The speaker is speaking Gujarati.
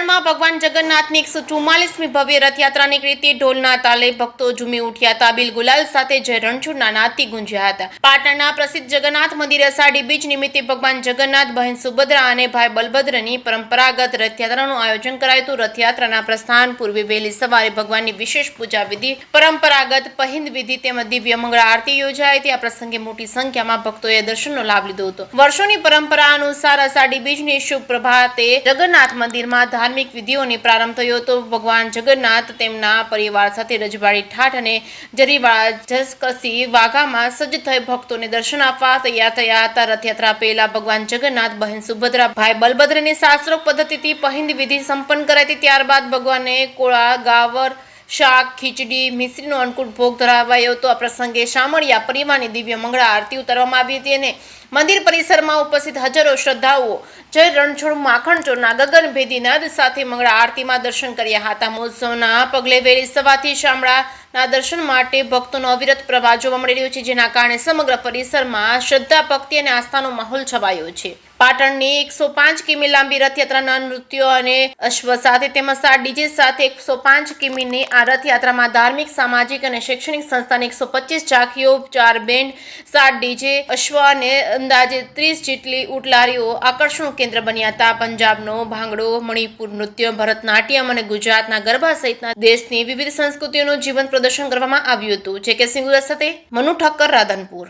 પાટણમાં ભગવાન જગન્નાથની 144મી ભવ્ય રથયાત્રા નીકળી ઢોલના તાલે ભક્તો ઝૂમી ઉઠ્યા હતા. બિલ ગુલાલ સાથે જય રણછોડના નાદથી ગુંજ્યા હતા. પાટણના પ્રસિદ્ધ જગન્નાથ મંદિરે અષાઢી બીજ નિમિત્તે ભગવાન જગન્નાથ, બહેન સુભદ્રા અને ભાઈ બલભદ્રની પરંપરાગત રથયાત્રાનું આયોજન કરાયું હતું. રથયાત્રાના પ્રસ્થાન પૂર્વે વહેલી સવારે ભગવાનની વિશેષ પૂજા વિધિ, પરંપરાગત પહિંદ વિધિ તેમજ દિવ્ય મંગળ આરતી યોજાઈ હતી. આ પ્રસંગે મોટી સંખ્યામાં ભક્તોએ દર્શનનો લાભ લીધો હતો. વર્ષોની પરંપરા અનુસાર અષાઢી બીજની શુભ પ્રભાતે જગન્નાથ મંદિરમાં ધાર્મિક વિધિઓની પ્રારંભ થયો હતો. ભગવાન જગન્નાથ તેમના પરિવાર સાથે રજવાડી ઠાઠ અને જરીવાળા જસકસી વાઘામાં સજ્જ થઈ ભક્તોને દર્શન આપવા તૈયાર થયા હતા. રથયાત્રા પહેલા ભગવાન જગન્નાથ, બહેન સુભદ્રા, ભાઈ બલભદ્રની શાસ્ત્રોક્ત પદ્ધતિથી પહિંદ વિધિ સંપન્ન કરાઈ હતી. ત્યારબાદ ભગવાનને કોળા, ગાવર, શાક, ખીચડી, મિશ્રીનો અન્નકૂટ ભોગ ધરાવાયો હતો. આ પ્રસંગે શામળિયા પરિવારની દિવ્ય મંગળ આરતી ઉતારવામાં આવી હતી અને મંદિર પરિસરમાં ઉપસ્થિત હજારો શ્રદ્ધાળુઓ જય રણછોડ માખણ ચોરના ગગનભેદી નાદ સાથે મંગળ આરતીમાં દર્શન કર્યા હતા. મહોત્સવના પગલે વહેલી સવારથી શામળાના દર્શન માટે ભક્તોનો અવિરત પ્રવાહ જોવા મળી રહ્યો છે, જેના કારણે સમગ્ર પરિસરમાં શ્રદ્ધા, ભક્તિ અને આસ્થાનો માહોલ છવાયો છે. પાટણની 105 કિમી લાંબી રથયાત્રાના નૃત્યો અને અશ્વ સાથે તેમજ 7 ડીજે સાથે 105 કિમીની આ રથયાત્રામાં ધાર્મિક, સામાજિક અને શૈક્ષણિક સંસ્થાની 125 ઝાંખીઓ, 4 બેન્ડ, 7 ડીજે, અશ્વ અને અંદાજે 30 જેટલી ઉટલારીઓ આકર્ષણનું કેન્દ્ર બન્યા હતા. પંજાબનો ભાંગડો, મણિપુર નૃત્ય, ભરતનાટ્યમ અને ગુજરાતના ગરબા સહિતના દેશની વિવિધ સંસ્કૃતિઓનું જીવંત પ્રદર્શન કરવામાં આવ્યું હતું. જે કે સિંગુર સાથે મનુ ઠક્કર, રાધનપુર.